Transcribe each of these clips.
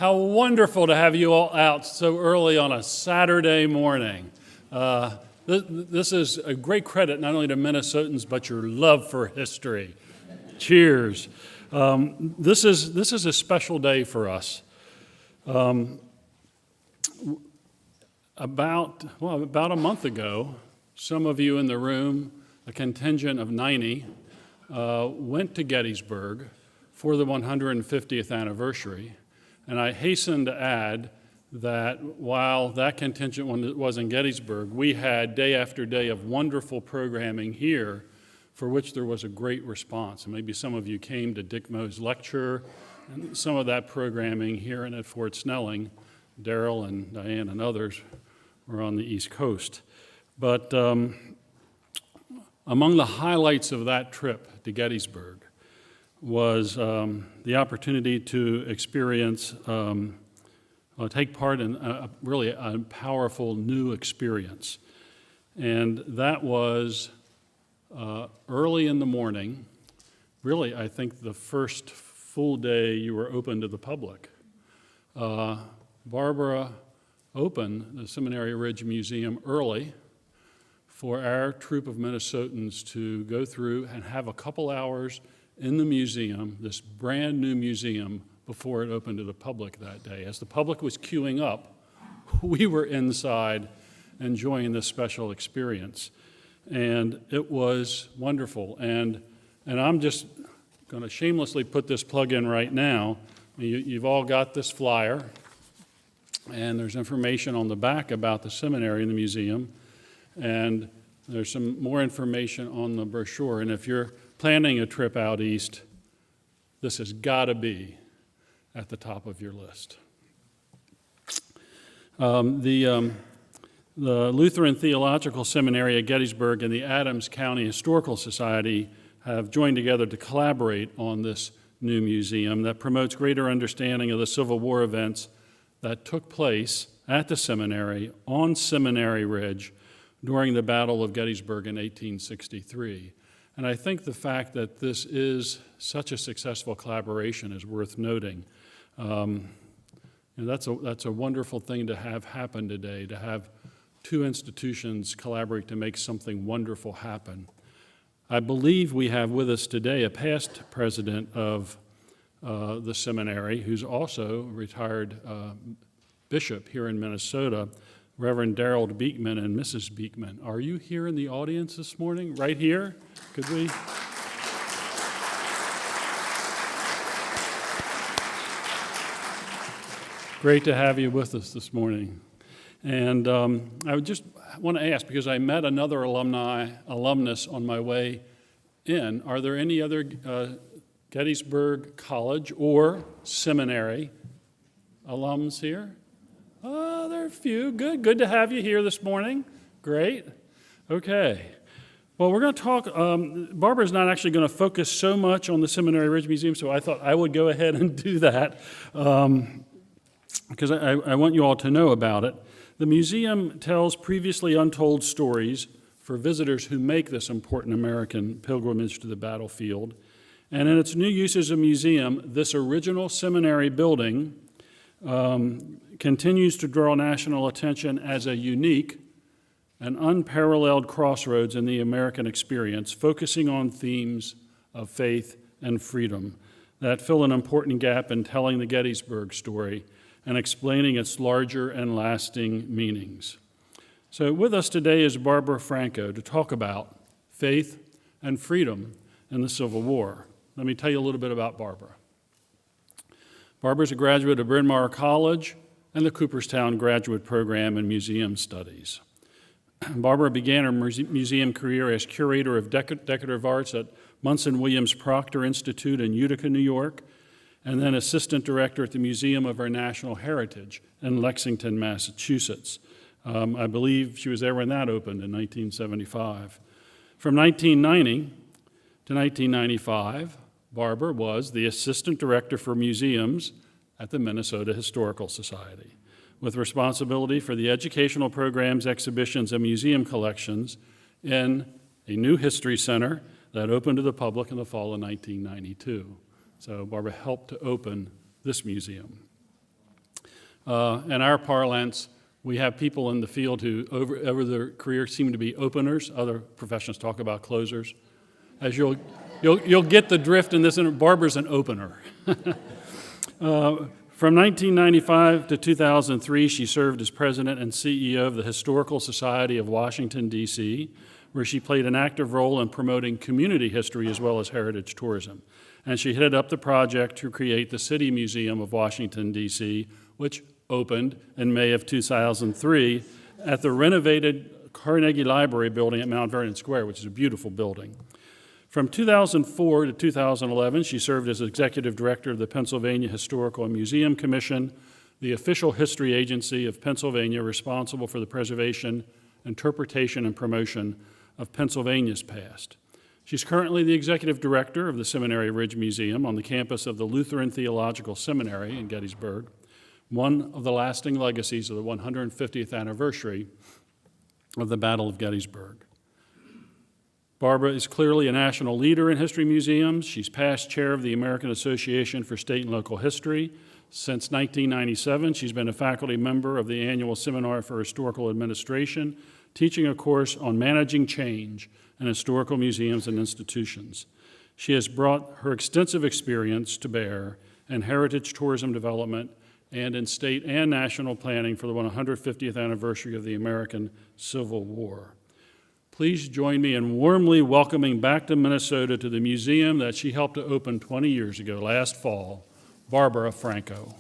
How wonderful to have you all out so early on a Saturday morning. This is a great credit not only to Minnesotans, but your love for history. Cheers. This is a special day for us. About a month ago, some of you in the room, a contingent of 90, went to Gettysburg for the 150th anniversary. And I hasten to add that while that contingent was in Gettysburg, we had day after day of wonderful programming here for which there was a great response. And maybe some of you came to Dick Moe's lecture and some of that programming here and at Fort Snelling. Daryl and Diane and others were on the East Coast. But among the highlights of that trip to Gettysburg was the opportunity to experience, take part in really a powerful new experience. And that was early in the morning, really I think the first full day you were open to the public. Barbara opened the Seminary Ridge Museum early for our troop of Minnesotans to go through and have a couple hours in the museum, this brand new museum, before it opened to the public that day. As the public was queuing up, we were inside enjoying this special experience. And it was wonderful. And I'm just going to shamelessly put this plug in right now. You've all got this flyer, and there's information on the back about the seminary and the museum. And there's some more information on the brochure. And if you're planning a trip out east, this has got to be at the top of your list. The Lutheran Theological Seminary at Gettysburg and the Adams County Historical Society have joined together to collaborate on this new museum that promotes greater understanding of the Civil War events that took place at the seminary on Seminary Ridge during the Battle of Gettysburg in 1863. And I think the fact that this is such a successful collaboration is worth noting. And that's a wonderful thing to have happen today, to have two institutions collaborate to make something wonderful happen. I believe we have with us today a past president of the seminary, who's also a retired bishop here in Minnesota, Reverend Daryl Beekman and Mrs. Beekman. Are you here in the audience this morning? Right here? Could we? Great to have you with us this morning. And I would just want to ask, because I met another alumnus on my way in, are there any other Gettysburg College or seminary alums here? Oh, there are a few. Good to have you here this morning. Great. Okay. Well, we're going to talk, Barbara's not actually going to focus so much on the Seminary Ridge Museum, so I thought I would go ahead and do that because I want you all to know about it. The museum tells previously untold stories for visitors who make this important American pilgrimage to the battlefield. And in its new use as a museum, this original seminary building continues to draw national attention as a unique and unparalleled crossroads in the American experience, focusing on themes of faith and freedom that fill an important gap in telling the Gettysburg story and explaining its larger and lasting meanings. So with us today is Barbara Franco to talk about faith and freedom in the Civil War. Let me tell you a little bit about Barbara. Barbara's a graduate of Bryn Mawr College and the Cooperstown Graduate Program in Museum Studies. Barbara began her museum career as curator of decorative arts at Munson Williams Proctor Institute in Utica, New York, and then assistant director at the Museum of Our National Heritage in Lexington, Massachusetts. I believe she was there when that opened in 1975. From 1990 to 1995, Barbara was the assistant director for museums at the Minnesota Historical Society, with responsibility for the educational programs, exhibitions, and museum collections in a new history center that opened to the public in the fall of 1992. So Barbara helped to open this museum. In our parlance, we have people in the field who, over their career, seem to be openers. Other professions talk about closers. As you'll get the drift in this. Barbara's an opener. From 1995 to 2003, she served as president and CEO of the Historical Society of Washington, D.C., where she played an active role in promoting community history as well as heritage tourism. And she headed up the project to create the City Museum of Washington, D.C., which opened in May of 2003 at the renovated Carnegie Library building at Mount Vernon Square, which is a beautiful building. From 2004 to 2011, she served as executive director of the Pennsylvania Historical and Museum Commission, the official history agency of Pennsylvania responsible for the preservation, interpretation, and promotion of Pennsylvania's past. She's currently the executive director of the Seminary Ridge Museum on the campus of the Lutheran Theological Seminary in Gettysburg, one of the lasting legacies of the 150th anniversary of the Battle of Gettysburg. Barbara is clearly a national leader in history museums. She's past chair of the American Association for State and Local History. Since 1997, she's been a faculty member of the annual Seminar for Historical Administration, teaching a course on managing change in historical museums and institutions. She has brought her extensive experience to bear in heritage tourism development and in state and national planning for the 150th anniversary of the American Civil War. Please join me in warmly welcoming back to Minnesota to the museum that she helped to open 20 years ago, last fall, Barbara Franco.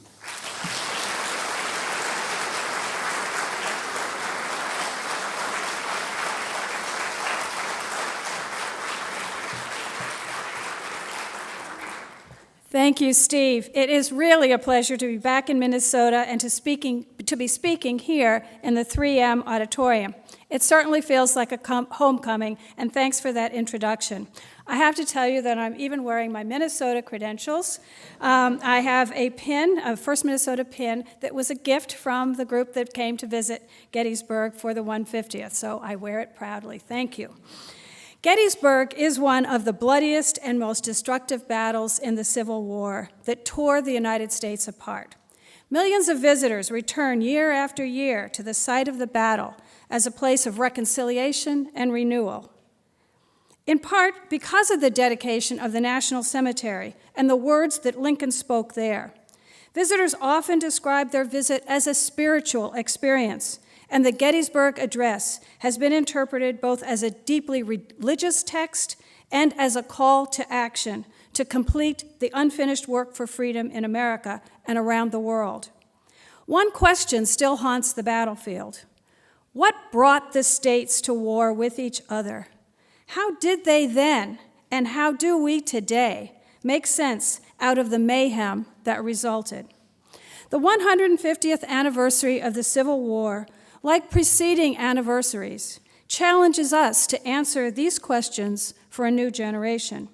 Thank you, Steve. It is really a pleasure to be back in Minnesota and to be speaking here in the 3M auditorium. It certainly feels like a homecoming, and thanks for that introduction. I have to tell you that I'm even wearing my Minnesota credentials. I have a pin, a First Minnesota pin, that was a gift from the group that came to visit Gettysburg for the 150th, so I wear it proudly. Thank you. Gettysburg is one of the bloodiest and most destructive battles in the Civil War that tore the United States apart. Millions of visitors return year after year to the site of the battle as a place of reconciliation and renewal. In part because of the dedication of the National Cemetery and the words that Lincoln spoke there. Visitors often describe their visit as a spiritual experience, and the Gettysburg Address has been interpreted both as a deeply religious text and as a call to action to complete the unfinished work for freedom in America and around the world. One question still haunts the battlefield. What brought the states to war with each other? How did they then, and how do we today, make sense out of the mayhem that resulted? The 150th anniversary of the Civil War, like preceding anniversaries, challenges us to answer these questions for a new generation.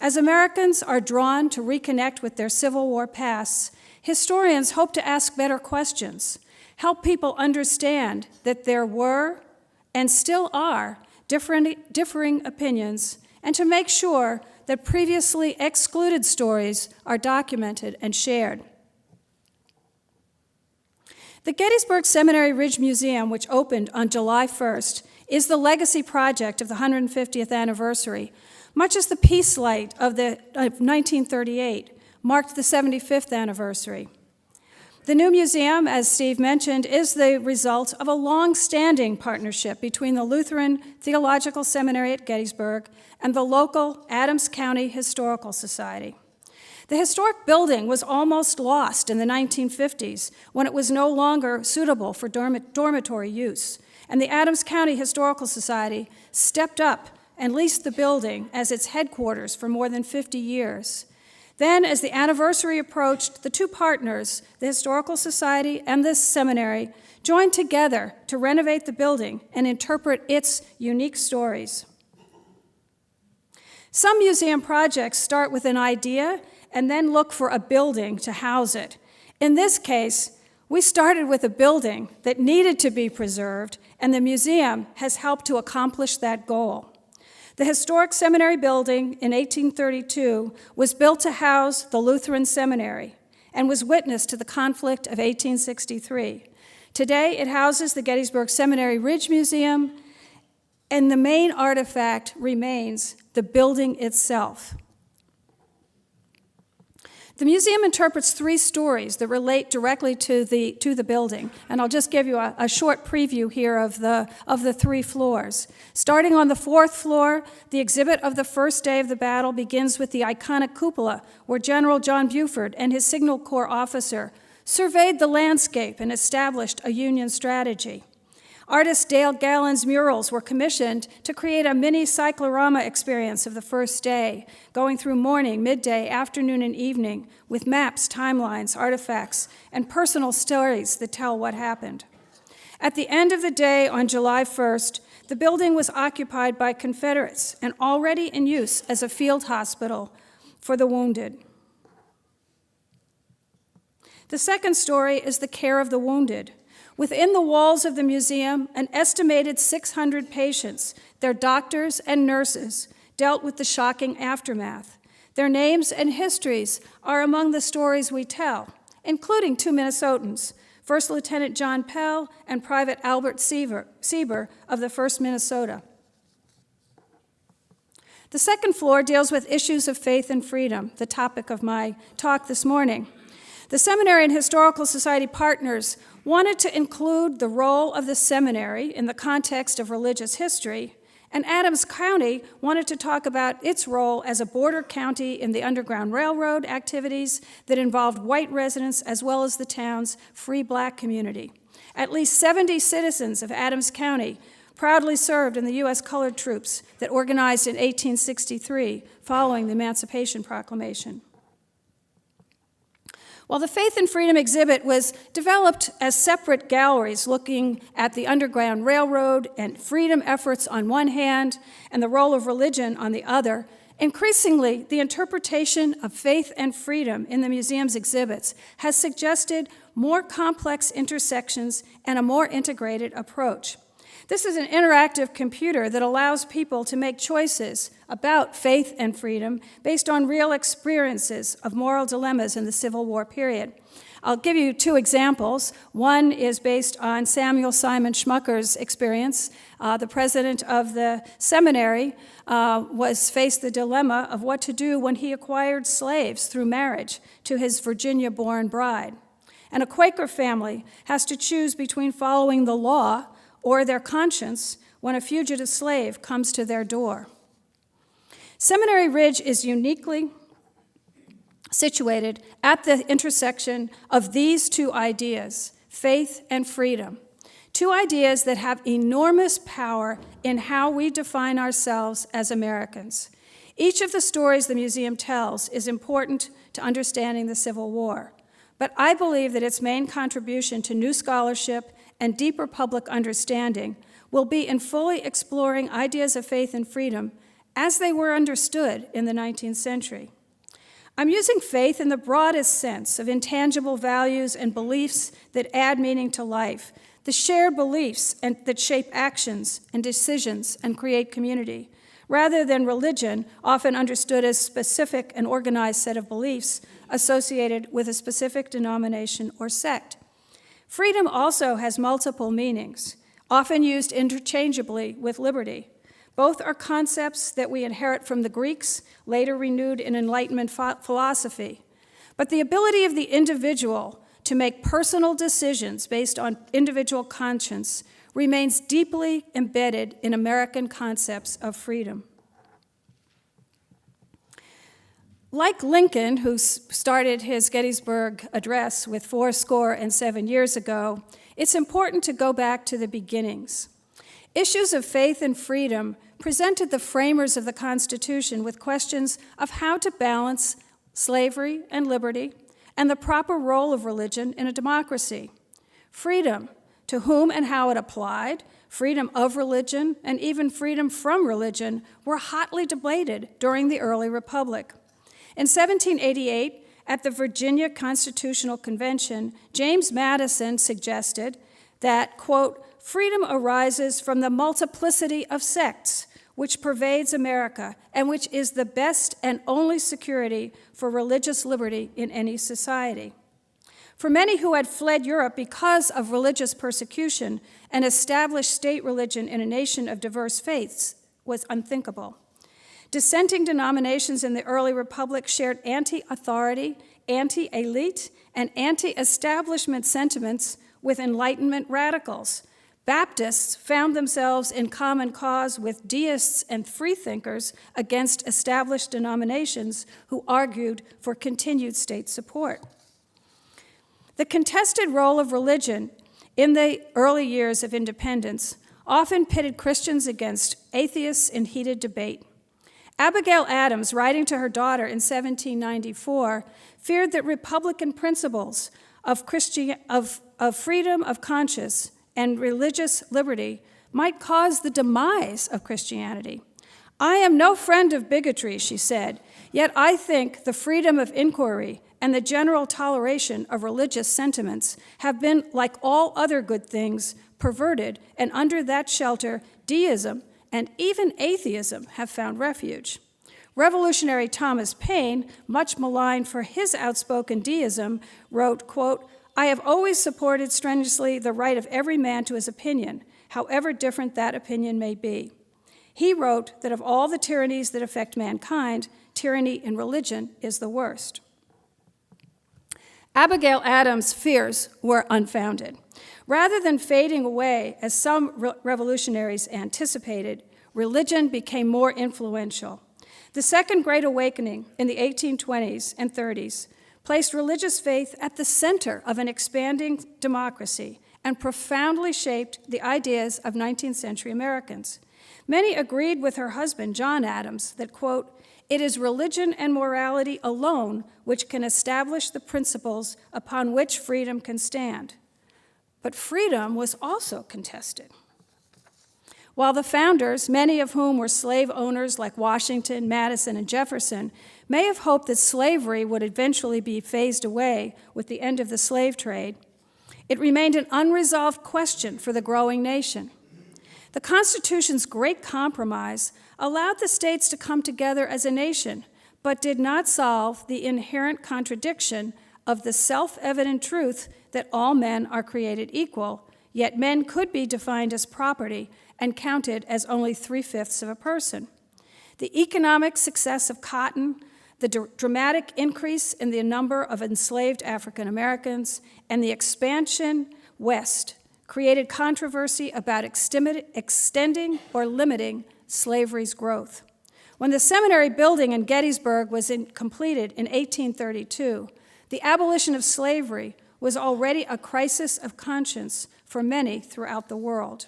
As Americans are drawn to reconnect with their Civil War pasts, historians hope to ask better questions, help people understand that there were and still are differing opinions, and to make sure that previously excluded stories are documented and shared. The Gettysburg Seminary Ridge Museum, which opened on July 1st, is the legacy project of the 150th anniversary, much as the Peace Light of 1938 marked the 75th anniversary. The new museum, as Steve mentioned, is the result of a long-standing partnership between the Lutheran Theological Seminary at Gettysburg and the local Adams County Historical Society. The historic building was almost lost in the 1950s when it was no longer suitable for dormitory use, and the Adams County Historical Society stepped up and leased the building as its headquarters for more than 50 years. Then, as the anniversary approached, the two partners, the Historical Society and the seminary, joined together to renovate the building and interpret its unique stories. Some museum projects start with an idea and then look for a building to house it. In this case, we started with a building that needed to be preserved, and the museum has helped to accomplish that goal. The historic seminary building in 1832 was built to house the Lutheran Seminary, and was witness to the conflict of 1863. Today, it houses the Gettysburg Seminary Ridge Museum, and the main artifact remains the building itself. The museum interprets 3 stories that relate directly to the building, and I'll just give you a short preview here of the 3 floors. Starting on the 4th floor, the exhibit of the first day of the battle begins with the iconic cupola, where General John Buford and his Signal Corps officer surveyed the landscape and established a Union strategy. Artist Dale Gallen's murals were commissioned to create a mini cyclorama experience of the first day, going through morning, midday, afternoon, and evening with maps, timelines, artifacts, and personal stories that tell what happened. At the end of the day on July 1st, the building was occupied by Confederates and already in use as a field hospital for the wounded. The second story is the care of the wounded. Within the walls of the museum, an estimated 600 patients, their doctors and nurses, dealt with the shocking aftermath. Their names and histories are among the stories we tell, including 2 Minnesotans, First Lieutenant John Pell and Private Albert Sieber of the 1st Minnesota. The second floor deals with issues of faith and freedom, the topic of my talk this morning. The Seminary and Historical Society partners wanted to include the role of the seminary in the context of religious history, and Adams County wanted to talk about its role as a border county in the Underground Railroad activities that involved white residents as well as the town's free Black community. At least 70 citizens of Adams County proudly served in the U.S. colored troops that organized in 1863 following the Emancipation Proclamation. While the Faith and Freedom exhibit was developed as separate galleries looking at the Underground Railroad and freedom efforts on one hand and the role of religion on the other, increasingly the interpretation of faith and freedom in the museum's exhibits has suggested more complex intersections and a more integrated approach. This is an interactive computer that allows people to make choices about faith and freedom based on real experiences of moral dilemmas in the Civil War period. I'll give you 2 examples. One is based on Samuel Simon Schmucker's experience. The president of the seminary faced the dilemma of what to do when he acquired slaves through marriage to his Virginia-born bride. And a Quaker family has to choose between following the law or their conscience when a fugitive slave comes to their door. Seminary Ridge is uniquely situated at the intersection of these 2 ideas, faith and freedom, 2 ideas that have enormous power in how we define ourselves as Americans. Each of the stories the museum tells is important to understanding the Civil War, but I believe that its main contribution to new scholarship and deeper public understanding will be in fully exploring ideas of faith and freedom as they were understood in the 19th century. I'm using faith in the broadest sense of intangible values and beliefs that add meaning to life, the shared beliefs that shape actions and decisions and create community, rather than religion, often understood as specific and organized set of beliefs associated with a specific denomination or sect. Freedom also has multiple meanings, often used interchangeably with liberty. Both are concepts that we inherit from the Greeks, later renewed in Enlightenment philosophy. But the ability of the individual to make personal decisions based on individual conscience remains deeply embedded in American concepts of freedom. Like Lincoln, who started his Gettysburg Address with 77 years ago, it's important to go back to the beginnings. Issues of faith and freedom presented the framers of the Constitution with questions of how to balance slavery and liberty and the proper role of religion in a democracy. Freedom, to whom and how it applied, freedom of religion, and even freedom from religion were hotly debated during the early Republic. In 1788, at the Virginia Constitutional Convention, James Madison suggested that, quote, freedom arises from the multiplicity of sects which pervades America and which is the best and only security for religious liberty in any society. For many who had fled Europe because of religious persecution, an established state religion in a nation of diverse faiths was unthinkable. Dissenting denominations in the early republic shared anti-authority, anti-elite, and anti-establishment sentiments with Enlightenment radicals. Baptists found themselves in common cause with deists and freethinkers against established denominations who argued for continued state support. The contested role of religion in the early years of independence often pitted Christians against atheists in heated debate. Abigail Adams, writing to her daughter in 1794, feared that Republican principles of freedom of conscience and religious liberty might cause the demise of Christianity. "I am no friend of bigotry," she said, "yet I think the freedom of inquiry and the general toleration of religious sentiments have been, like all other good things, perverted, and under that shelter, deism and even atheism have found refuge." Revolutionary Thomas Payne, much maligned for his outspoken deism, wrote, quote, "I have always supported strenuously the right of every man to his opinion, however different that opinion may be." He wrote that of all the tyrannies that affect mankind, tyranny in religion is the worst. Abigail Adams' fears were unfounded. Rather than fading away, as some revolutionaries anticipated, religion became more influential. The Second Great Awakening in the 1820s and 30s placed religious faith at the center of an expanding democracy and profoundly shaped the ideas of 19th century Americans. Many agreed with her husband, John Adams, that, quote, "It is religion and morality alone which can establish the principles upon which freedom can stand." But freedom was also contested. While the founders, many of whom were slave owners like Washington, Madison, and Jefferson, may have hoped that slavery would eventually be phased away with the end of the slave trade, it remained an unresolved question for the growing nation. The Constitution's great compromise allowed the states to come together as a nation, but did not solve the inherent contradiction of the self-evident truth that all men are created equal, yet men could be defined as property and counted as only 3/5 of a person. The economic success of cotton, the dramatic increase in the number of enslaved African Americans, and the expansion west created controversy about extending or limiting slavery's growth. When the seminary building in Gettysburg was completed in 1832, the abolition of slavery was already a crisis of conscience for many throughout the world.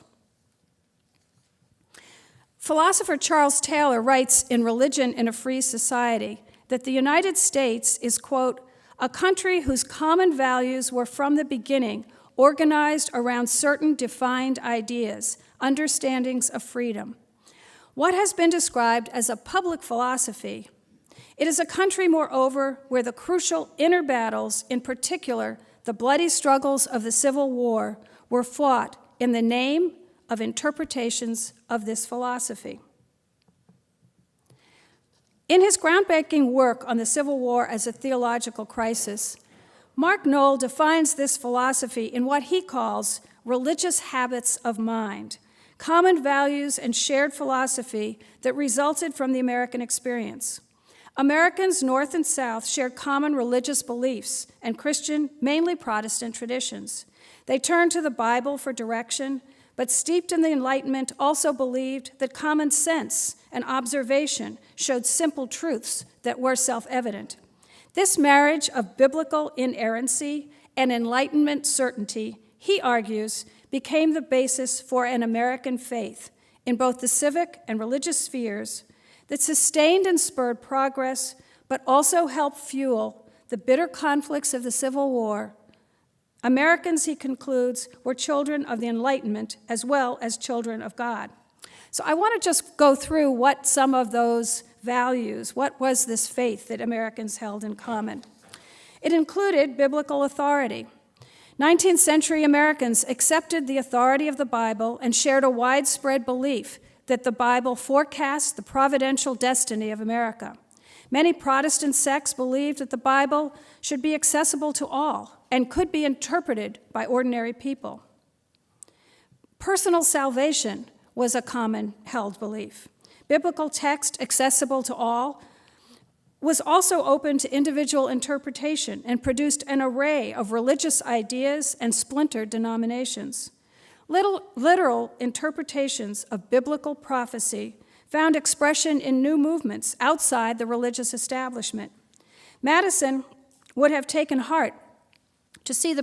Philosopher Charles Taylor writes in Religion in a Free Society that the United States is, quote, "a country whose common values were from the beginning organized around certain defined ideas, understandings of freedom. What has been described as a public philosophy, it is a country, moreover, where the crucial inner battles, in particular the bloody struggles of the Civil War, were fought in the name of interpretations of this philosophy." In his groundbreaking work on the Civil War as a theological crisis, Mark Noll defines this philosophy in what he calls religious habits of mind, common values and shared philosophy that resulted from the American experience. Americans, North and South, shared common religious beliefs and Christian, mainly Protestant traditions. They turned to the Bible for direction, but steeped in the Enlightenment also believed that common sense and observation showed simple truths that were self-evident. This marriage of biblical inerrancy and Enlightenment certainty, he argues, became the basis for an American faith in both the civic and religious spheres that sustained and spurred progress, but also helped fuel the bitter conflicts of the Civil War. Americans, he concludes, were children of the Enlightenment as well as children of God. So I want to just go through what some of those values, what was this faith that Americans held in common. It included biblical authority. 19th century Americans accepted the authority of the Bible and shared a widespread belief that the Bible forecast the providential destiny of America. Many Protestant sects believed that the Bible should be accessible to all and could be interpreted by ordinary people. Personal salvation was a common held belief. Biblical text, accessible to all, was also open to individual interpretation and produced an array of religious ideas and splintered denominations. Literal interpretations of biblical prophecy found expression in new movements outside the religious establishment. Madison would have taken heart to see the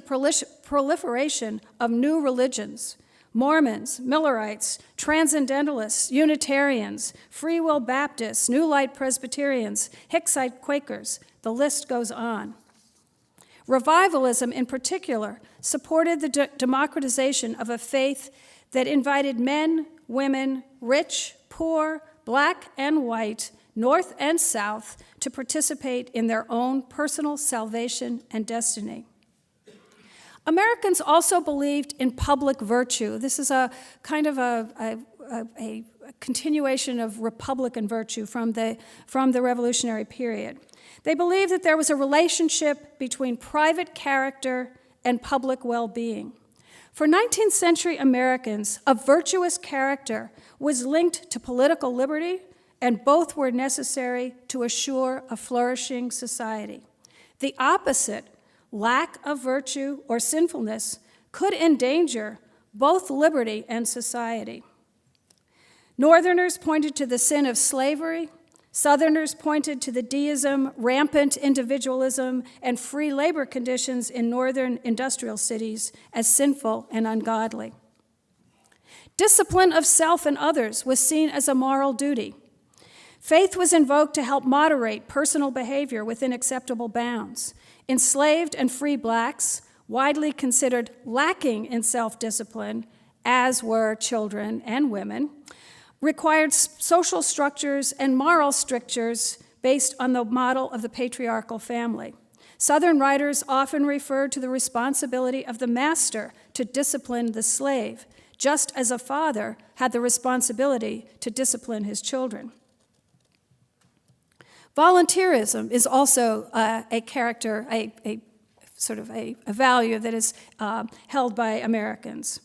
proliferation of new religions: Mormons, Millerites, Transcendentalists, Unitarians, Free Will Baptists, New Light Presbyterians, Hicksite Quakers. The list goes on. Revivalism, in particular, supported the democratization of a faith that invited men, women, rich, poor, black and white, North and South, to participate in their own personal salvation and destiny. Americans also believed in public virtue. This is a kind of a continuation of Republican virtue from the Revolutionary period. They believed that there was a relationship between private character and public well-being. For 19th century Americans, a virtuous character was linked to political liberty, and both were necessary to assure a flourishing society. The opposite, lack of virtue or sinfulness, could endanger both liberty and society. Northerners pointed to the sin of slavery. Southerners pointed to the deism, rampant individualism, and free labor conditions in northern industrial cities as sinful and ungodly. Discipline of self and others was seen as a moral duty. Faith was invoked to help moderate personal behavior within acceptable bounds. Enslaved and free blacks, widely considered lacking in self-discipline, as were children and women, required social structures and moral strictures based on the model of the patriarchal family. Southern writers often referred to the responsibility of the master to discipline the slave, just as a father had the responsibility to discipline his children. Volunteerism is also a character, a value that is held by Americans.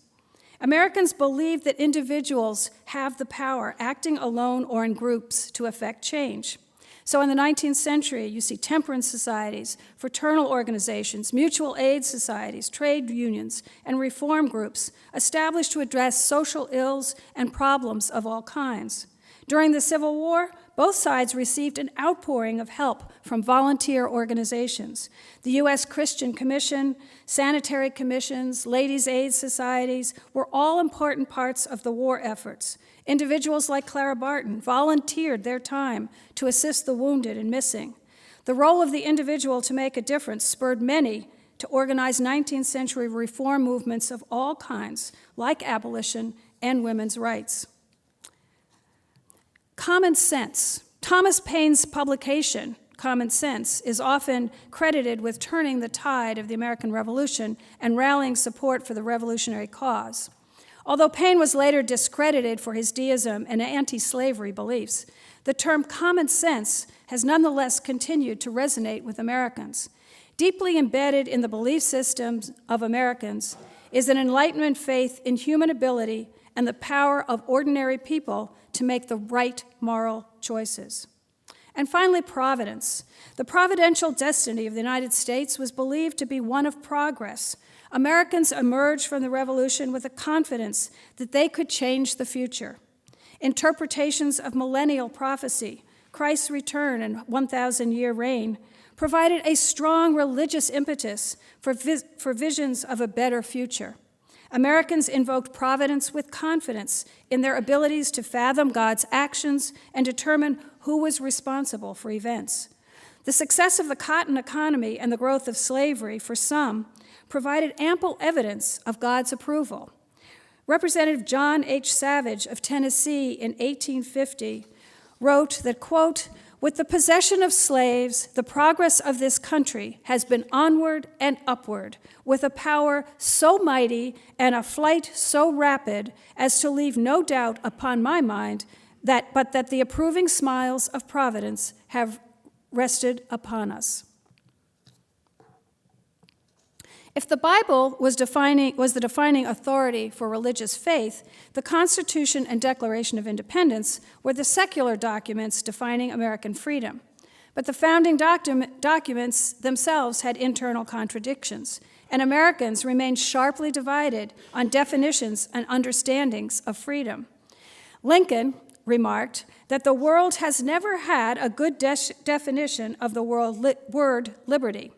Americans believe that individuals have the power, acting alone or in groups, to effect change. So in the 19th century, you see temperance societies, fraternal organizations, mutual aid societies, trade unions, and reform groups established to address social ills and problems of all kinds. During the Civil War, both sides received an outpouring of help from volunteer organizations. The U.S. Christian Commission, sanitary commissions, ladies' aid societies were all important parts of the war efforts. Individuals like Clara Barton volunteered their time to assist the wounded and missing. The role of the individual to make a difference spurred many to organize 19th century reform movements of all kinds, like abolition and women's rights. Common sense. Thomas Payne's publication, Common Sense, is often credited with turning the tide of the American Revolution and rallying support for the revolutionary cause. Although Payne was later discredited for his deism and anti-slavery beliefs, the term common sense has nonetheless continued to resonate with Americans. Deeply embedded in the belief systems of Americans is an Enlightenment faith in human ability and the power of ordinary people to make the right moral choices. And finally, providence. The providential destiny of the United States was believed to be one of progress. Americans emerged from the Revolution with a confidence that they could change the future. Interpretations of millennial prophecy, Christ's return and 1,000-year reign, provided a strong religious impetus for visions of a better future. Americans invoked providence with confidence in their abilities to fathom God's actions and determine who was responsible for events. The success of the cotton economy and the growth of slavery, for some, provided ample evidence of God's approval. Representative John H. Savage of Tennessee in 1850 wrote that, quote, "With the possession of slaves, the progress of this country has been onward and upward, with a power so mighty and a flight so rapid as to leave no doubt upon my mind that the approving smiles of Providence have rested upon us." If the Bible was the defining authority for religious faith, the Constitution and Declaration of Independence were the secular documents defining American freedom. But the founding documents themselves had internal contradictions, and Americans remained sharply divided on definitions and understandings of freedom. Lincoln remarked that the world has never had a good definition of the word liberty.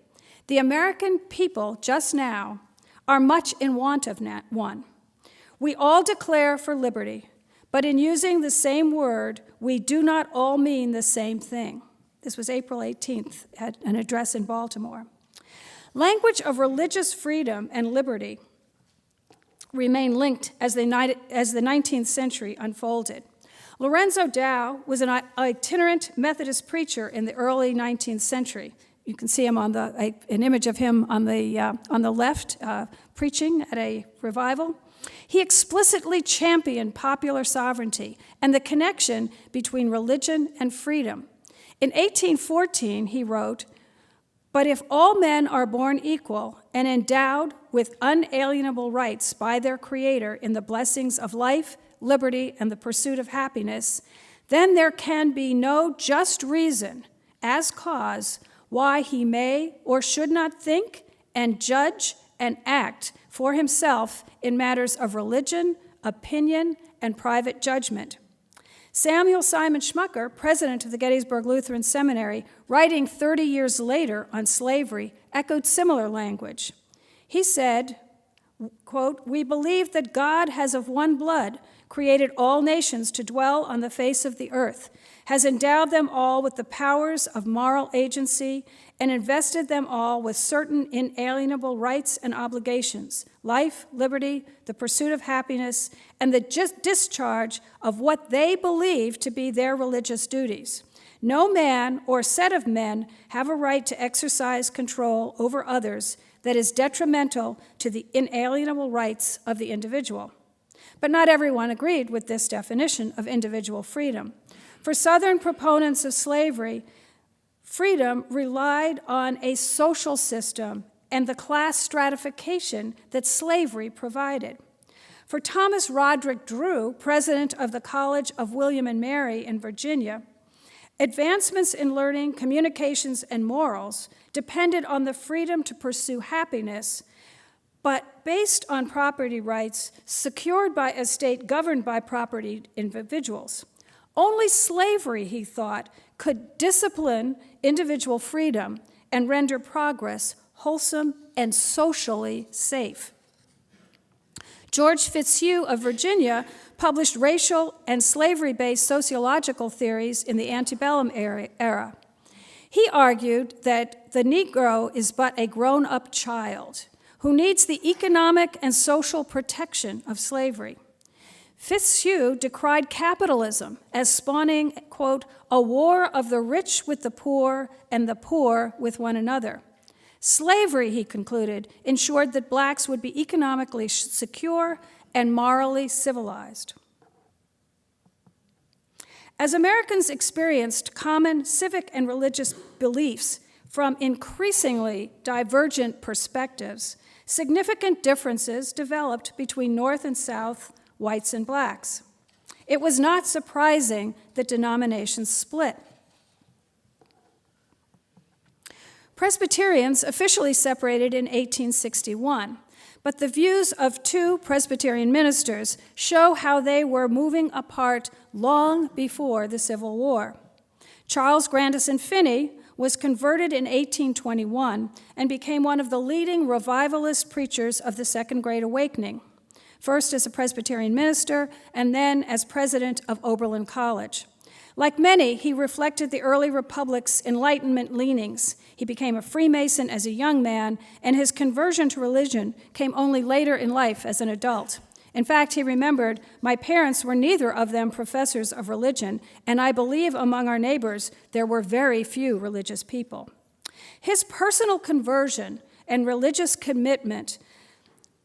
The American people just now are much in want of one. We all declare for liberty, but in using the same word, we do not all mean the same thing. This was April 18th at an address in Baltimore. Language of religious freedom and liberty remain linked as the 19th century unfolded. Lorenzo Dow was an itinerant Methodist preacher in the early 19th century. You can see him on an image of him on the left, preaching at a revival. He explicitly championed popular sovereignty and the connection between religion and freedom. In 1814, he wrote, "But if all men are born equal and endowed with unalienable rights by their Creator in the blessings of life, liberty, and the pursuit of happiness, then there can be no just reason as cause why he may or should not think and judge and act for himself in matters of religion, opinion, and private judgment." Samuel Simon Schmucker, president of the Gettysburg Lutheran Seminary, writing 30 years later on slavery, echoed similar language. He said, quote, "We believe that God has of one blood created all nations to dwell on the face of the earth, has endowed them all with the powers of moral agency, and invested them all with certain inalienable rights and obligations, life, liberty, the pursuit of happiness, and the discharge of what they believe to be their religious duties. No man or set of men have a right to exercise control over others that is detrimental to the inalienable rights of the individual." But not everyone agreed with this definition of individual freedom. For Southern proponents of slavery, freedom relied on a social system and the class stratification that slavery provided. For Thomas Roderick Drew, president of the College of William and Mary in Virginia, advancements in learning, communications, and morals depended on the freedom to pursue happiness, but based on property rights secured by a state governed by property individuals. Only slavery, he thought, could discipline individual freedom and render progress wholesome and socially safe. George Fitzhugh of Virginia published racial and slavery-based sociological theories in the antebellum era. He argued that the Negro is but a grown-up child who needs the economic and social protection of slavery. Fitzhugh decried capitalism as spawning, quote, "a war of the rich with the poor and the poor with one another." Slavery, he concluded, ensured that blacks would be economically secure and morally civilized. As Americans experienced common civic and religious beliefs from increasingly divergent perspectives, significant differences developed between North and South, whites and blacks. It was not surprising that denominations split. Presbyterians officially separated in 1861, but the views of two Presbyterian ministers show how they were moving apart long before the Civil War. Charles Grandison Finney was converted in 1821 and became one of the leading revivalist preachers of the Second Great Awakening, first as a Presbyterian minister and then as president of Oberlin College. Like many, he reflected the early Republic's Enlightenment leanings. He became a Freemason as a young man, and his conversion to religion came only later in life as an adult. In fact, he remembered, "My parents were neither of them professors of religion, and I believe among our neighbors there were very few religious people." His personal conversion and religious commitment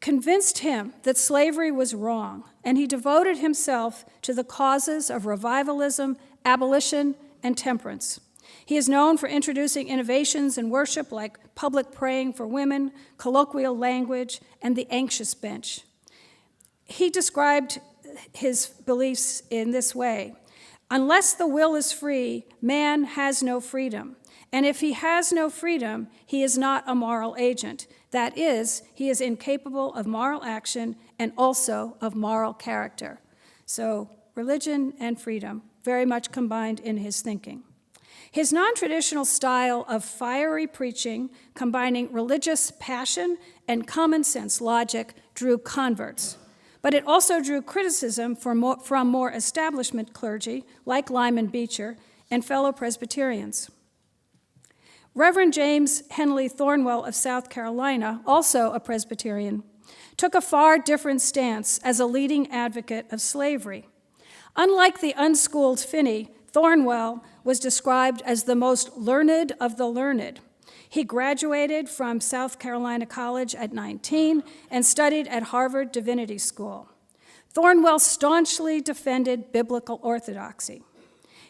convinced him that slavery was wrong, and he devoted himself to the causes of revivalism, abolition, and temperance. He is known for introducing innovations in worship like public praying for women, colloquial language, and the anxious bench. He described his beliefs in this way: unless the will is free, man has no freedom. And if he has no freedom, he is not a moral agent. That is, he is incapable of moral action and also of moral character. So religion and freedom very much combined in his thinking. His non-traditional style of fiery preaching, combining religious passion and common sense logic, drew converts. But it also drew criticism from more establishment clergy, like Lyman Beecher, and fellow Presbyterians. Reverend James Henley Thornwell of South Carolina, also a Presbyterian, took a far different stance as a leading advocate of slavery. Unlike the unschooled Finney, Thornwell was described as the most learned of the learned. He graduated from South Carolina College at 19 and studied at Harvard Divinity School. Thornwell staunchly defended biblical orthodoxy.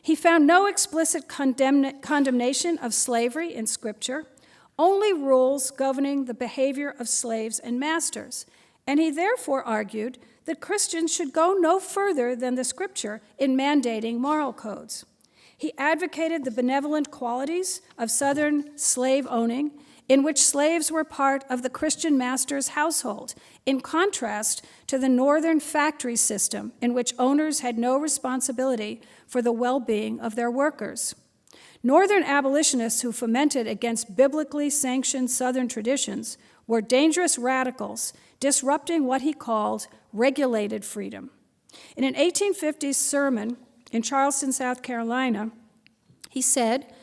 He found no explicit condemnation of slavery in Scripture, only rules governing the behavior of slaves and masters, and he therefore argued that Christians should go no further than the Scripture in mandating moral codes. He advocated the benevolent qualities of Southern slave owning, in which slaves were part of the Christian master's household, in contrast to the Northern factory system, in which owners had no responsibility for the well-being of their workers. Northern abolitionists who fomented against biblically sanctioned Southern traditions were dangerous radicals, disrupting what he called regulated freedom. In an 1850s sermon in Charleston, South Carolina, he said,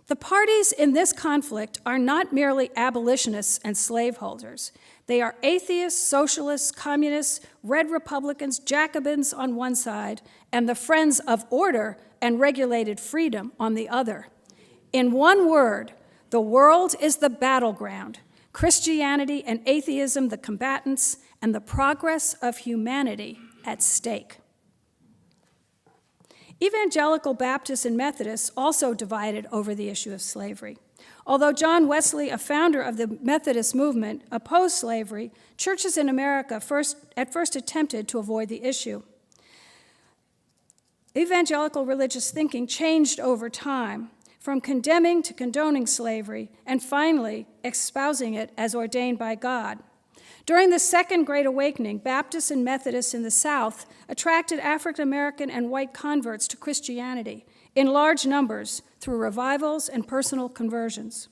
"The parties in this conflict are not merely abolitionists and slaveholders. They are atheists, socialists, communists, red Republicans, Jacobins on one side, and the friends of order and regulated freedom on the other. In one word, the world is the battleground, Christianity and atheism the combatants, and the progress of humanity at stake." Evangelical Baptists and Methodists also divided over the issue of slavery. Although John Wesley, a founder of the Methodist movement, opposed slavery, churches in America at first attempted to avoid the issue. Evangelical religious thinking changed over time, from condemning to condoning slavery, and finally espousing it as ordained by God. During the Second Great Awakening, Baptists and Methodists in the South attracted African American and white converts to Christianity in large numbers through revivals and personal conversions.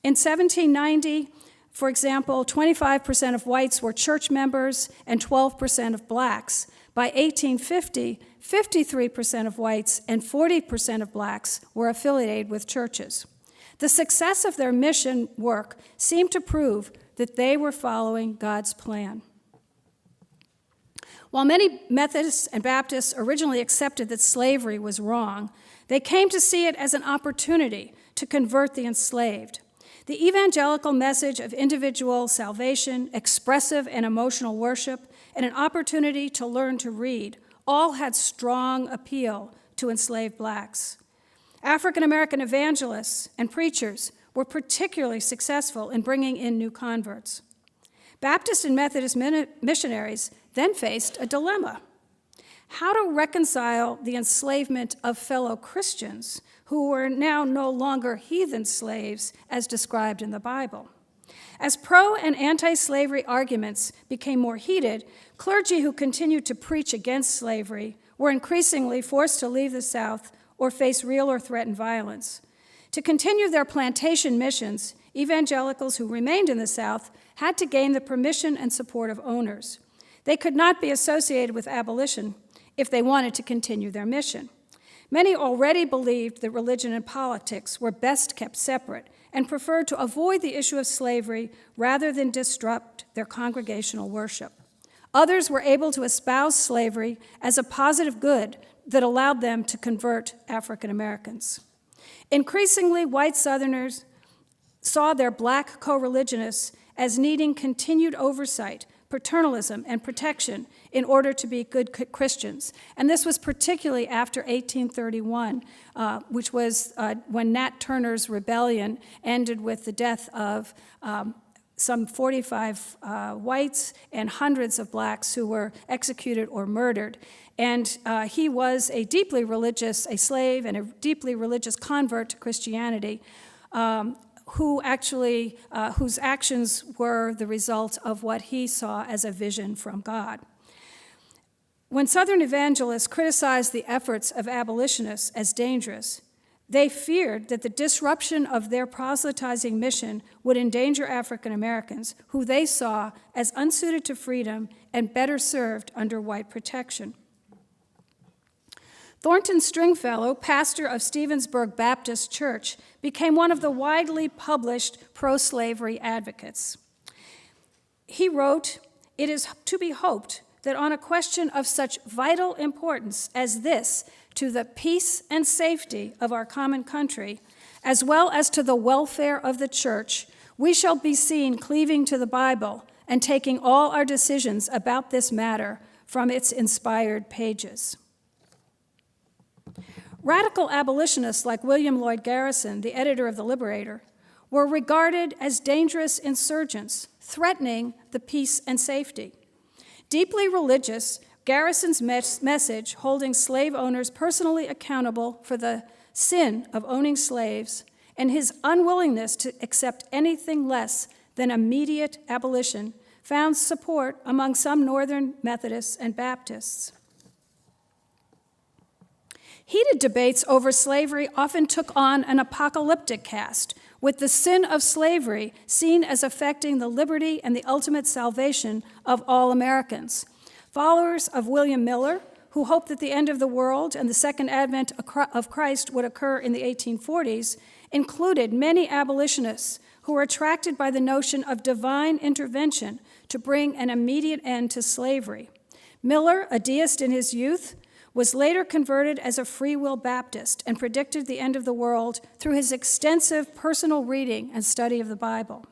In 1790, for example, 25% of whites were church members and 12% of blacks. By 1850, 53% of whites and 40% of blacks were affiliated with churches. The success of their mission work seemed to prove that they were following God's plan. While many Methodists and Baptists originally accepted that slavery was wrong, they came to see it as an opportunity to convert the enslaved. The evangelical message of individual salvation, expressive and emotional worship, and an opportunity to learn to read all had strong appeal to enslaved blacks. African American evangelists and preachers were particularly successful in bringing in new converts. Baptist and Methodist missionaries then faced a dilemma: how to reconcile the enslavement of fellow Christians who were now no longer heathen slaves as described in the Bible. As pro- and anti-slavery arguments became more heated, clergy who continued to preach against slavery were increasingly forced to leave the South or face real or threatened violence. To continue their plantation missions, evangelicals who remained in the South had to gain the permission and support of owners. They could not be associated with abolition if they wanted to continue their mission. Many already believed that religion and politics were best kept separate and preferred to avoid the issue of slavery rather than disrupt their congregational worship. Others were able to espouse slavery as a positive good that allowed them to convert African Americans. Increasingly, white Southerners saw their black co-religionists as needing continued oversight, paternalism, and protection in order to be good Christians. And this was particularly after 1831, which was when Nat Turner's rebellion ended with the death of some 45 whites and hundreds of blacks who were executed or murdered. And he was a slave and a deeply religious convert to Christianity, whose actions were the result of what he saw as a vision from God. When Southern evangelists criticized the efforts of abolitionists as dangerous, they feared that the disruption of their proselytizing mission would endanger African Americans, who they saw as unsuited to freedom and better served under white protection. Thornton Stringfellow, pastor of Stevensburg Baptist Church, became one of the widely published pro-slavery advocates. He wrote, "It is to be hoped that on a question of such vital importance as this to the peace and safety of our common country, as well as to the welfare of the church, we shall be seen cleaving to the Bible and taking all our decisions about this matter from its inspired pages." Radical abolitionists like William Lloyd Garrison, the editor of The Liberator, were regarded as dangerous insurgents, threatening the peace and safety. Deeply religious, Garrison's message, holding slave owners personally accountable for the sin of owning slaves, and his unwillingness to accept anything less than immediate abolition, found support among some Northern Methodists and Baptists. Heated debates over slavery often took on an apocalyptic cast, with the sin of slavery seen as affecting the liberty and the ultimate salvation of all Americans. Followers of William Miller, who hoped that the end of the world and the second advent of Christ would occur in the 1840s, included many abolitionists who were attracted by the notion of divine intervention to bring an immediate end to slavery. Miller, a deist in his youth, was later converted as a free will Baptist and predicted the end of the world through his extensive personal reading and study of the Bible.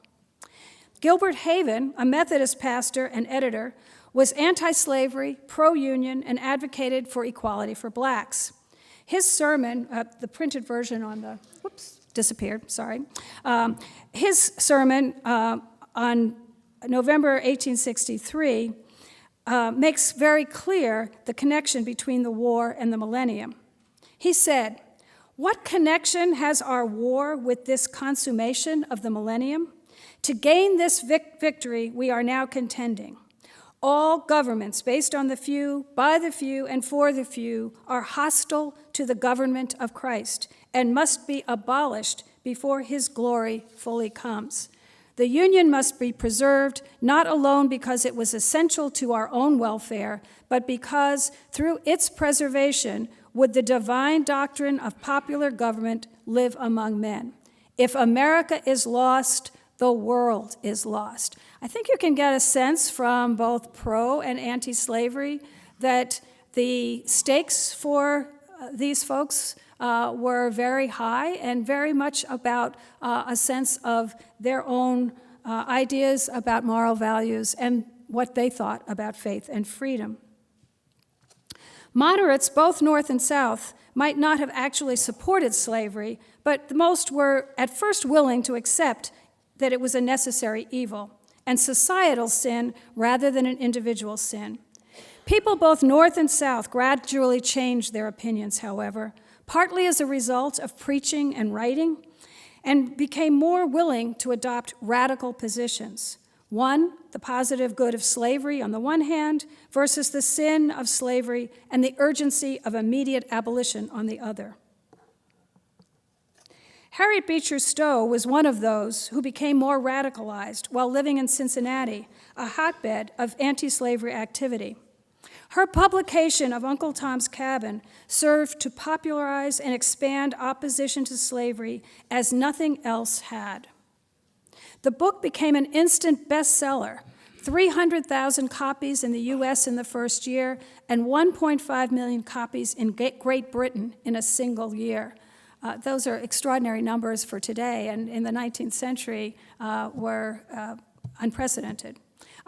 Gilbert Haven, a Methodist pastor and editor, was anti-slavery, pro-union, and advocated for equality for blacks. His sermon, the printed version on the, his sermon on November 1863 makes very clear the connection between the war and the millennium. He said, "What connection has our war with this consummation of the millennium? To gain this victory, we are now contending. All governments based on the few, by the few, and for the few are hostile to the government of Christ and must be abolished before his glory fully comes. The Union must be preserved, not alone because it was essential to our own welfare, but because through its preservation would the divine doctrine of popular government live among men. If America is lost, the world is lost." I think you can get a sense from both pro and anti-slavery that the stakes for these folks were very high and very much about a sense of their own ideas about moral values and what they thought about faith and freedom. Moderates, both North and South, might not have actually supported slavery, but most were at first willing to accept that it was a necessary evil and societal sin rather than an individual sin. People both North and South gradually changed their opinions, however, partly as a result of preaching and writing, and became more willing to adopt radical positions. One, the positive good of slavery on the one hand, versus the sin of slavery and the urgency of immediate abolition on the other. Harriet Beecher Stowe was one of those who became more radicalized while living in Cincinnati, a hotbed of anti-slavery activity. Her publication of Uncle Tom's Cabin served to popularize and expand opposition to slavery as nothing else had. The book became an instant bestseller, 300,000 copies in the U.S. in the first year, and 1.5 million copies in Great Britain in a single year. Those are extraordinary numbers for today, and in the 19th century were unprecedented.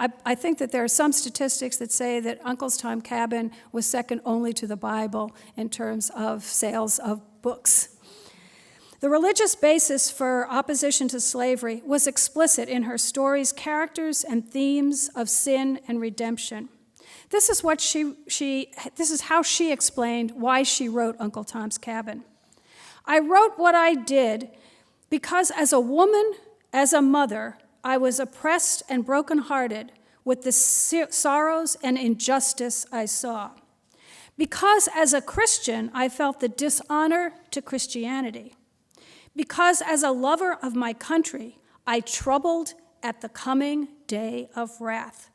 I think that there are some statistics that say that Uncle's Time Cabin was second only to the Bible in terms of sales of books. The religious basis for opposition to slavery was explicit in her story's characters and themes of sin and redemption. This is how she explained why she wrote Uncle Tom's Cabin. I wrote what I did because as a woman, as a mother, I was oppressed and brokenhearted with the sorrows and injustice I saw. Because as a Christian, I felt the dishonor to Christianity. Because as a lover of my country, I troubled at the coming day of wrath.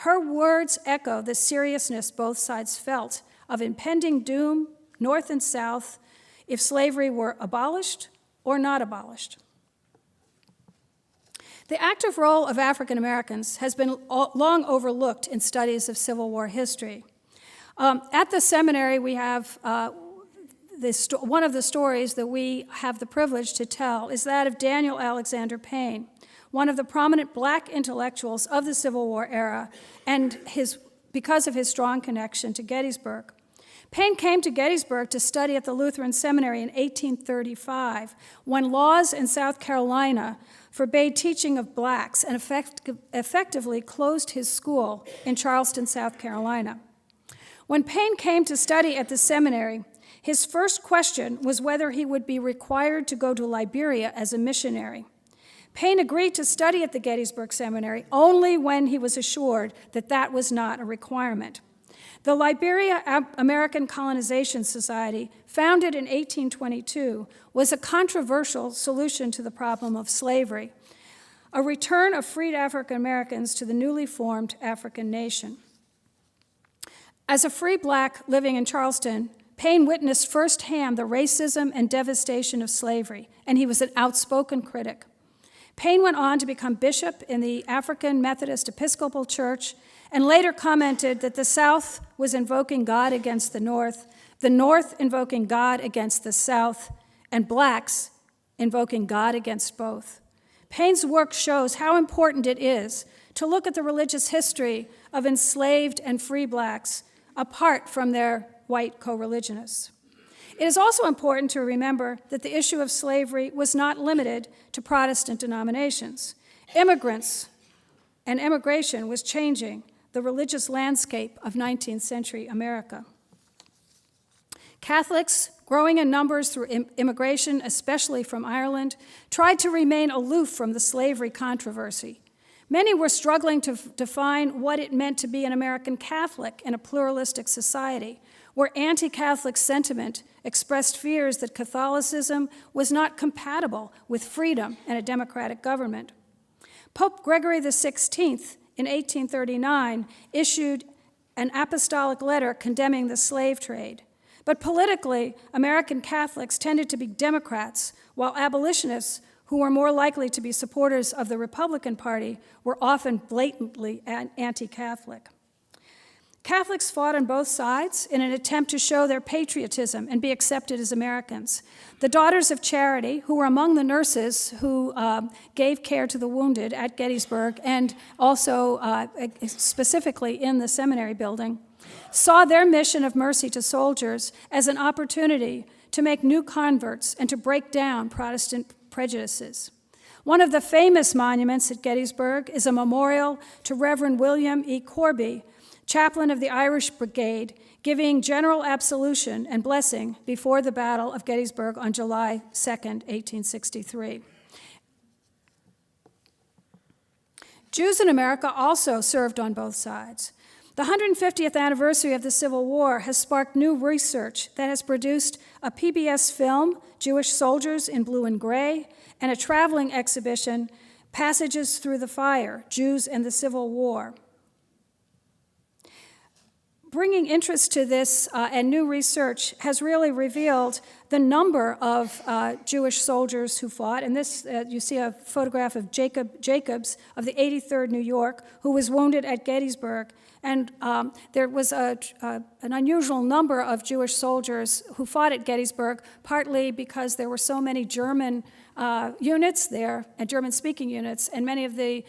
Her words echo the seriousness both sides felt of impending doom, North and South, if slavery were abolished or not abolished. The active role of African Americans has been long overlooked in studies of Civil War history. At the seminary, we have one of the stories that we have the privilege to tell is that of Daniel Alexander Payne, one of the prominent black intellectuals of the Civil War era, and because of his strong connection to Gettysburg. Payne came to Gettysburg to study at the Lutheran Seminary in 1835, when laws in South Carolina forbade teaching of blacks and effectively closed his school in Charleston, South Carolina. When Payne came to study at the seminary, his first question was whether he would be required to go to Liberia as a missionary. Payne agreed to study at the Gettysburg Seminary only when he was assured that that was not a requirement. The Liberia American Colonization Society, founded in 1822, was a controversial solution to the problem of slavery, a return of freed African Americans to the newly formed African nation. As a free black living in Charleston, Payne witnessed firsthand the racism and devastation of slavery, and he was an outspoken critic. Payne went on to become bishop in the African Methodist Episcopal Church and later commented that the South was invoking God against the North invoking God against the South, and blacks invoking God against both. Payne's work shows how important it is to look at the religious history of enslaved and free blacks apart from their white co-religionists. It is also important to remember that the issue of slavery was not limited to Protestant denominations. Immigrants and immigration was changing the religious landscape of 19th century America. Catholics, growing in numbers through immigration, especially from Ireland, tried to remain aloof from the slavery controversy. Many were struggling to define what it meant to be an American Catholic in a pluralistic society, where anti-Catholic sentiment expressed fears that Catholicism was not compatible with freedom and a democratic government. Pope Gregory XVI, in 1839, issued an apostolic letter condemning the slave trade. But politically, American Catholics tended to be Democrats, while abolitionists, who were more likely to be supporters of the Republican Party, were often blatantly anti-Catholic. Catholics fought on both sides in an attempt to show their patriotism and be accepted as Americans. The Daughters of Charity, who were among the nurses who gave care to the wounded at Gettysburg and also specifically in the seminary building, saw their mission of mercy to soldiers as an opportunity to make new converts and to break down Protestant prejudices. One of the famous monuments at Gettysburg is a memorial to Reverend William E. Corby, chaplain of the Irish Brigade, giving general absolution and blessing before the Battle of Gettysburg on July 2, 1863. Jews in America also served on both sides. The 150th anniversary of the Civil War has sparked new research that has produced a PBS film, Jewish Soldiers in Blue and Gray, and a traveling exhibition, Passages Through the Fire, Jews and the Civil War. Bringing interest to this and new research has really revealed the number of Jewish soldiers who fought. And this, you see a photograph of Jacobs of the 83rd New York, who was wounded at Gettysburg. And there was an unusual number of Jewish soldiers who fought at Gettysburg, partly because there were so many German units there, and German-speaking units, and many of the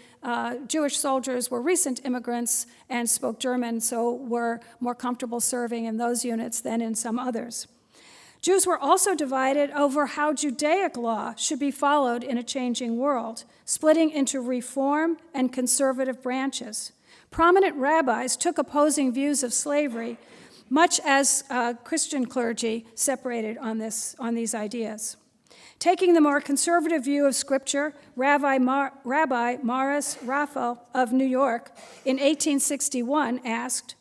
Jewish soldiers were recent immigrants and spoke German, so were more comfortable serving in those units than in some others. Jews were also divided over how Judaic law should be followed in a changing world, splitting into Reform and conservative branches. Prominent rabbis took opposing views of slavery, much as Christian clergy separated on these ideas. Taking the more conservative view of Scripture, Rabbi Morris Raphael of New York in 1861 asked,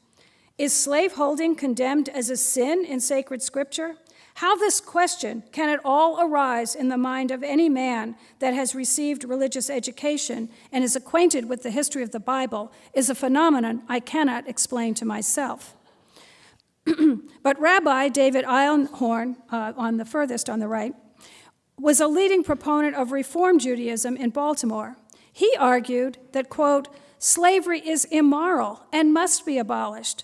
"Is slaveholding condemned as a sin in sacred Scripture? How this question can at all arise in the mind of any man that has received religious education and is acquainted with the history of the Bible is a phenomenon I cannot explain to myself." But Rabbi David Einhorn, on the furthest on the right, was a leading proponent of Reform Judaism in Baltimore. He argued that, quote, "slavery is immoral and must be abolished.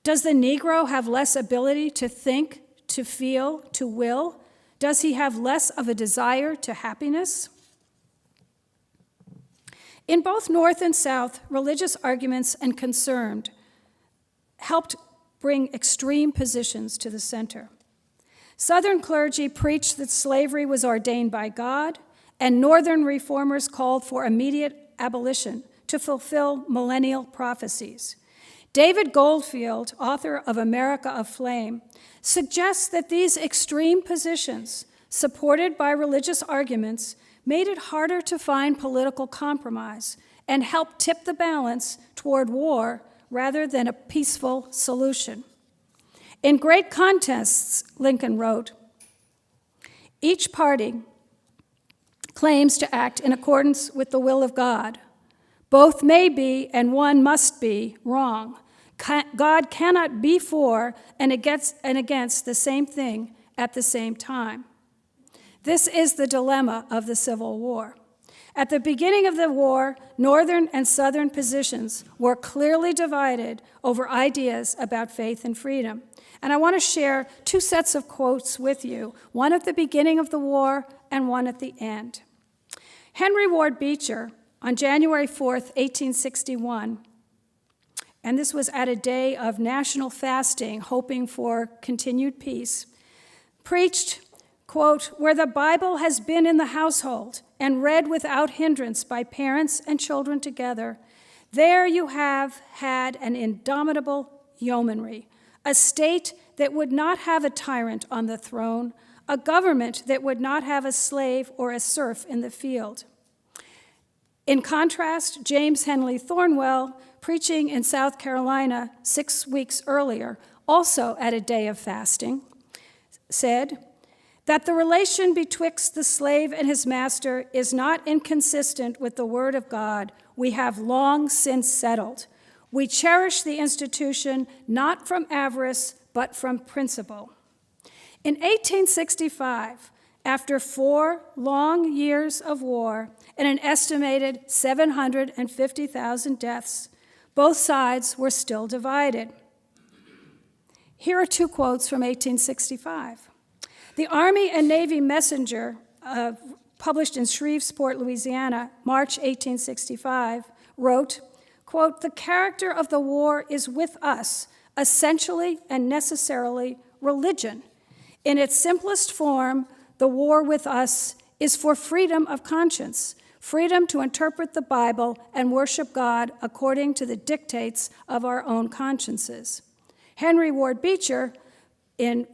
Does the Negro have less ability to think, to feel, to will? Does he have less of a desire to happiness?" In both North and South, religious arguments and concern helped bring extreme positions to the center. Southern clergy preached that slavery was ordained by God, and Northern reformers called for immediate abolition to fulfill millennial prophecies. David Goldfield, author of America Aflame, suggests that these extreme positions, supported by religious arguments, made it harder to find political compromise and helped tip the balance toward war rather than a peaceful solution. In great contests, Lincoln wrote, each party claims to act in accordance with the will of God. Both may be and one must be wrong. God cannot be for and against the same thing at the same time. This is the dilemma of the Civil War. At the beginning of the war, Northern and Southern positions were clearly divided over ideas about faith and freedom. And I want to share two sets of quotes with you, one at the beginning of the war and one at the end. Henry Ward Beecher, on January 4th, 1861, and this was at a day of national fasting, hoping for continued peace, preached, quote, "Where the Bible has been in the household and read without hindrance by parents and children together, there you have had an indomitable yeomanry, a state that would not have a tyrant on the throne, a government that would not have a slave or a serf in the field." In contrast, James Henley Thornwell, preaching in South Carolina 6 weeks earlier, also at a day of fasting, said that the relation betwixt the slave and his master is not inconsistent with the word of God we have long since settled. We cherish the institution not from avarice, but from principle. In 1865, after 4 long years of war and an estimated 750,000 deaths, both sides were still divided. Here are 2 quotes from 1865. The Army and Navy Messenger, published in Shreveport, Louisiana, March 1865, wrote, quote, "The character of the war is with us, essentially and necessarily religion. In its simplest form, the war with us is for freedom of conscience, freedom to interpret the Bible and worship God according to the dictates of our own consciences." Henry Ward Beecher, in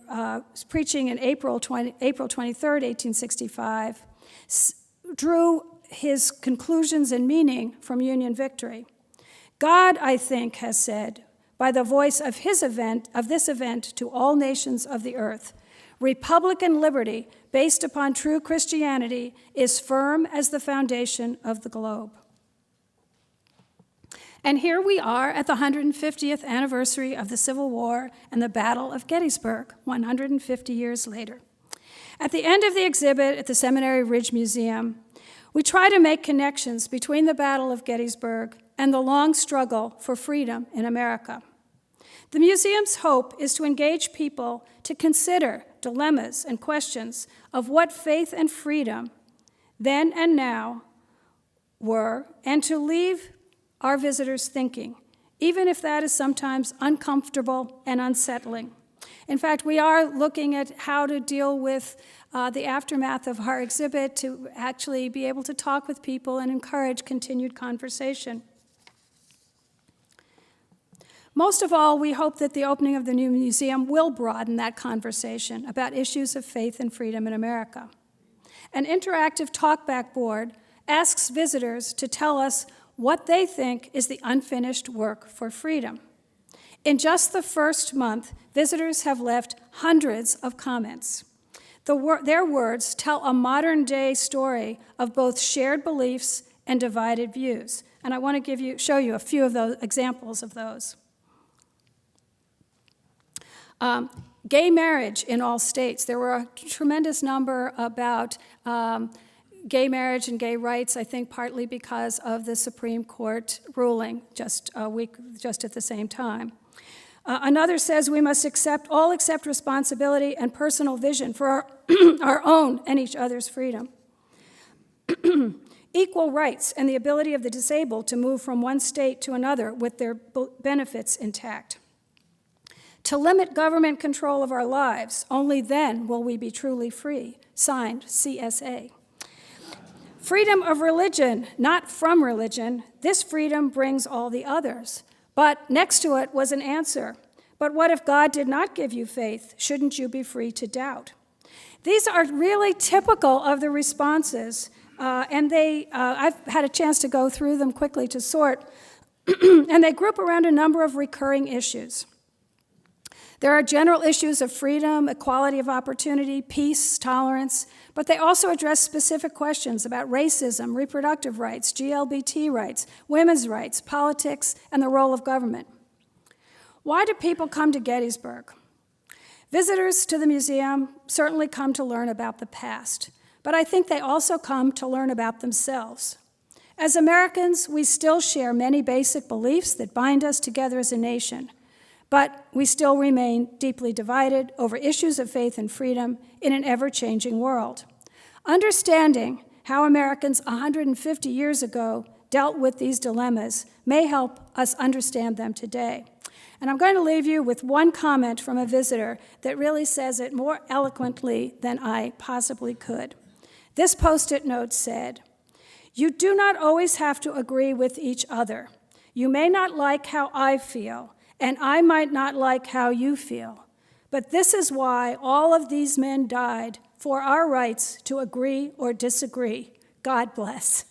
preaching in April 23rd, 1865, drew his conclusions and meaning from Union victory. God, I think, has said, by the voice of this event to all nations of the earth, Republican liberty based upon true Christianity is firm as the foundation of the globe. And here we are at the 150th anniversary of the Civil War and the Battle of Gettysburg, 150 years later. At the end of the exhibit at the Seminary Ridge Museum, we try to make connections between the Battle of Gettysburg and the long struggle for freedom in America. The museum's hope is to engage people to consider dilemmas and questions of what faith and freedom then and now were, and to leave our visitors thinking, even if that is sometimes uncomfortable and unsettling. In fact, we are looking at how to deal with the aftermath of our exhibit to actually be able to talk with people and encourage continued conversation. Most of all, we hope that the opening of the new museum will broaden that conversation about issues of faith and freedom in America. An interactive talkback board asks visitors to tell us what they think is the unfinished work for freedom. In just the first month, visitors have left hundreds of comments. Their words tell a modern-day story of both shared beliefs and divided views. And I want to show you a few of those examples of those. Gay marriage in all states. There were a tremendous number about gay marriage and gay rights, I think partly because of the Supreme Court ruling just at the same time. Another says we must all accept responsibility and personal vision for our own and each other's freedom. Equal rights and the ability of the disabled to move from one state to another with their benefits intact. To limit government control of our lives, only then will we be truly free. Signed, CSA. Freedom of religion, not from religion. This freedom brings all the others. But next to it was an answer. But what if God did not give you faith? Shouldn't you be free to doubt? These are really typical of the responses, and I've had a chance to go through them quickly to sort, and they group around a number of recurring issues. There are general issues of freedom, equality of opportunity, peace, tolerance, but they also address specific questions about racism, reproductive rights, GLBT rights, women's rights, politics, and the role of government. Why do people come to Gettysburg? Visitors to the museum certainly come to learn about the past, but I think they also come to learn about themselves. As Americans, we still share many basic beliefs that bind us together as a nation, but we still remain deeply divided over issues of faith and freedom in an ever-changing world. Understanding how Americans 150 years ago dealt with these dilemmas may help us understand them today. And I'm going to leave you with one comment from a visitor that really says it more eloquently than I possibly could. This Post-it note said, "You do not always have to agree with each other. You may not like how I feel, and I might not like how you feel. But this is why all of these men died, for our rights to agree or disagree. God bless."